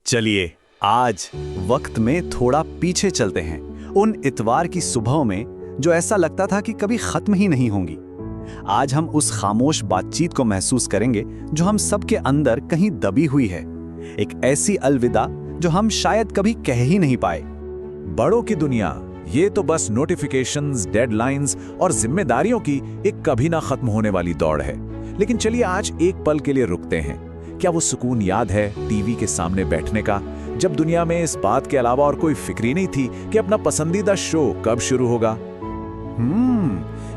चलिए आज वक्त में थोड़ा पीछे चलते हैं, उन इतवार की सुबहों में जो ऐसा लगता था कि कभी खत्म ही नहीं होंगी। आज हम उस खामोश बातचीत को महसूस करेंगे जो हम सबके अंदर कहीं दबी हुई है, एक ऐसी अलविदा जो हम शायद कभी कह ही नहीं पाए। बड़ों की दुनिया ये तो बस नोटिफिकेशंस, डेडलाइंस और जिम्मेदारियों की एक कभी ना खत्म होने वाली दौड़ है। लेकिन चलिए आज एक पल के लिए रुकते हैं। क्या वो सुकून याद है टीवी के सामने बैठने का, जब दुनिया में इस बात के अलावा और कोई फिक्र ही नहीं थी कि अपना पसंदीदा शो कब शुरू होगा?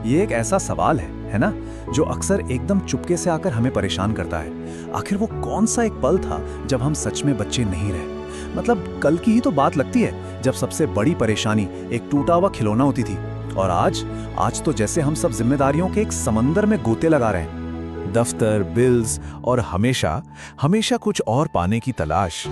ये एक ऐसा सवाल है ना, जो अक्सर एकदम चुपके से आकर हमें परेशान करता है। आखिर वो कौन सा एक पल था जब हम सच में बच्चे नहीं रहे? मतलब कल की ही तो बात लगती है जब सबसे बड़ी परेशानी एक टूटा हुआ खिलौना होती थी, और आज तो जैसे हम सब जिम्मेदारियों के एक समंदर में गोते लगा रहे हैं। दफ्तर, बिल्स और हमेशा कुछ और पाने की तलाश,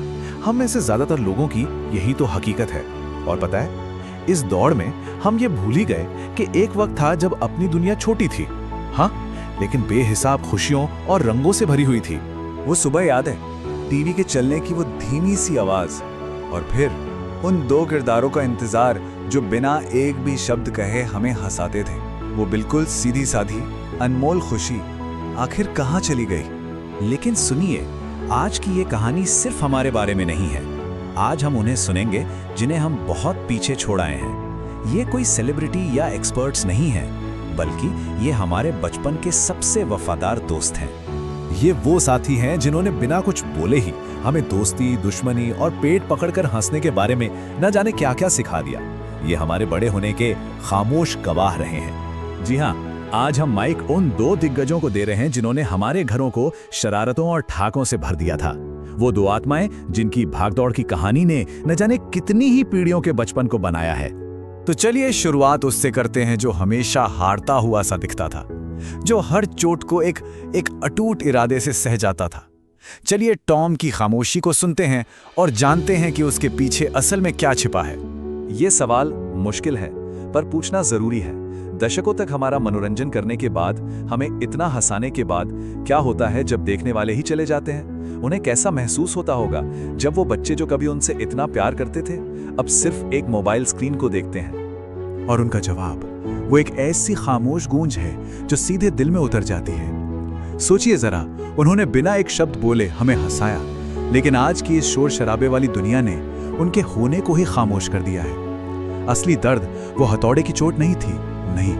हम में से ज्यादातर लोगों की यही तो हकीकत है। और पता है, इस दौड़ में हम ये भूल ही गए कि एक वक्त था जब अपनी दुनिया छोटी थी, हाँ, लेकिन बेहिसाब खुशियों और रंगों से भरी हुई थी। वो सुबह याद है, टीवी के चलने की वो धीमी सी आवाज, और फिर उन दो किरदारों का इंतजार जो बिना एक भी शब्द कहे हमें हंसाते थे। वो बिल्कुल सीधी साधी अनमोल खुशी आखिर कहाँ चली गई? लेकिन सुनिए, आज की ये कहानी सिर्फ हमारे बारे में नहीं है। आज हम उन्हें सुनेंगे जिन्हें हम बहुत पीछे छोड़ आए हैं। ये कोई सेलिब्रिटी या एक्सपर्ट्स नहीं है, बल्कि ये हमारे बचपन के सबसे वफादार दोस्त हैं। ये वो साथी हैं जिन्होंने बिना कुछ बोले ही हमें दोस्ती, दुश्मनी और पेट पकड़कर हंसने के बारे में न जाने क्या क्या सिखा दिया। ये हमारे बड़े होने के खामोश गवाह रहे हैं। जी हाँ, आज हम माइक उन दो दिग्गजों को दे रहे हैं जिन्होंने हमारे घरों को शरारतों और ठाकों से भर दिया था। वो दो आत्माएं जिनकी भागदौड़ की कहानी ने न जाने कितनी ही पीढ़ियों के बचपन को बनाया है। तो चलिए शुरुआत उससे करते हैं जो हमेशा हारता हुआ सा दिखता था, जो हर चोट को एक अटूट इरादे से सह जाता था। चलिए टॉम की खामोशी को सुनते हैं और जानते हैं कि उसके पीछे असल में क्या छिपा है। ये सवाल मुश्किल है, पर पूछना जरूरी है। दशकों तक हमारा मनोरंजन करने के बाद, हमें इतना हंसाने के बाद, क्या होता है जब देखने वाले ही चले जाते हैं? उन्हें कैसा महसूस होता होगा जब वो बच्चे जो कभी उनसे इतना प्यार करते थे, अब सिर्फ एक मोबाइल स्क्रीन को देखते हैं? और उनका जवाब वो एक ऐसी खामोश गूंज है जो सीधे दिल में उतर जाती है। सोचिए जरा, उन्होंने बिना एक शब्द बोले हमें हंसाया, लेकिन आज की इस शोर शराबे वाली दुनिया ने उनके होने को ही खामोश कर दिया है। असली दर्द वो हथौड़े की चोट नहीं थी, नहीं,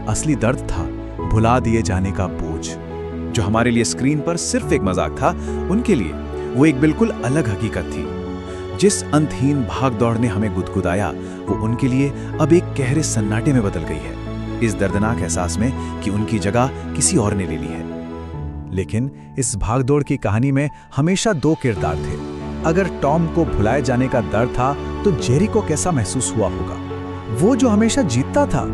असली दर्द था भुला दिए जाने का बोझ। जो हमारे लिए स्क्रीन पर सिर्फ एक मजाक था, उनके लिए वो एक बिल्कुल अलग हकीकत थी। जिस अंतहीन भागदौड़ ने हमें गुदगुदाया, वो उनके लिए अब एक गहरे सन्नाटे में बदल गई है, इस दर्दनाक एहसास में कि उनकी जगह किसी और ने ले ली है। लेकिन इस भागदौड़ की कहानी में हमेशा दो किरदार थे। अगर टॉम को भुलाए जाने का डर था, तो जेरी को कैसा महसूस हुआ होगा, वो जो हमेशा जीतता था?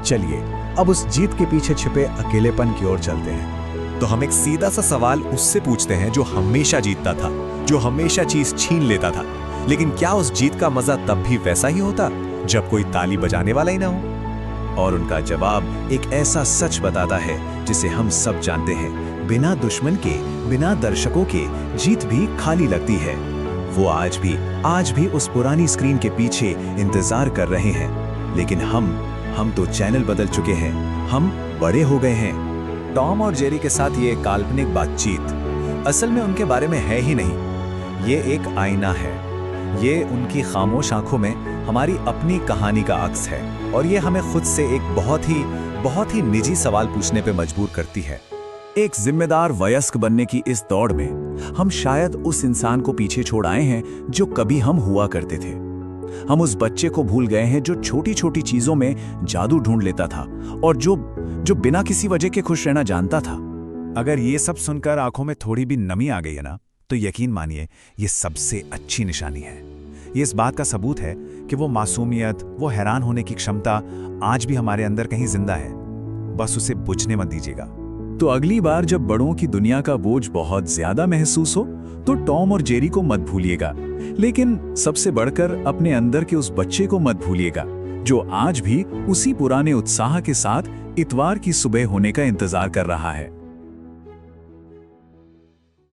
चलिए अब उस जीत के पीछे छिपे अकेलेपन की ओर चलते हैं। तो हम एक सीधा सा सवाल उससे पूछते हैं जो हमेशा जीतता था, जो हमेशा चीज छीन लेता था। लेकिन क्या उस जीत का मजा तब भी वैसा ही होता जब कोई ताली बजाने वाला ही ना हो? और उनका जवाब एक ऐसा सच बताता है जिसे हम सब जानते हैं, बिना दुश्मन के, बिना दर्शकों के जीत भी खाली लगती है। वो आज भी उस पुरानी स्क्रीन के पीछे इंतजार कर रहे हैं। लेकिन हम तो चैनल बदल चुके हैं, हम बड़े हो गए हैं। टॉम और जेरी के साथ ये काल्पनिक बातचीत असल में उनके बारे में है ही नहीं, ये एक आईना है। ये उनकी खामोश आंखों में हमारी अपनी कहानी का अक्स है, और ये हमें खुद से एक बहुत ही निजी सवाल पूछने पे मजबूर करती है। एक जिम्मेदार वयस्क बनने की इस दौड़ में हम शायद उस इंसान को पीछे छोड़ आए हैं जो कभी हम हुआ करते थे। हम उस बच्चे को भूल गए हैं जो छोटी छोटी चीजों में जादू ढूंढ लेता था, और जो बिना किसी वजह के खुश रहना जानता था। अगर ये सब सुनकर आंखों में थोड़ी भी नमी आ गई है ना, तो यकीन मानिए ये सबसे अच्छी निशानी है। ये इस बात का सबूत है कि वो मासूमियत, वो हैरान होने की क्षमता आज भी हमारे अंदर कहीं जिंदा है। बस उसे बुझने मत दीजिएगा। तो अगली बार जब बड़ों की दुनिया का बोझ बहुत ज्यादा महसूस हो, तो टॉम और जेरी को मत भूलिएगा, लेकिन सबसे बढ़कर अपने अंदर के उस बच्चे को मत भूलिएगा जो आज भी उसी पुराने उत्साह के साथ इतवार की सुबह होने का इंतजार कर रहा है।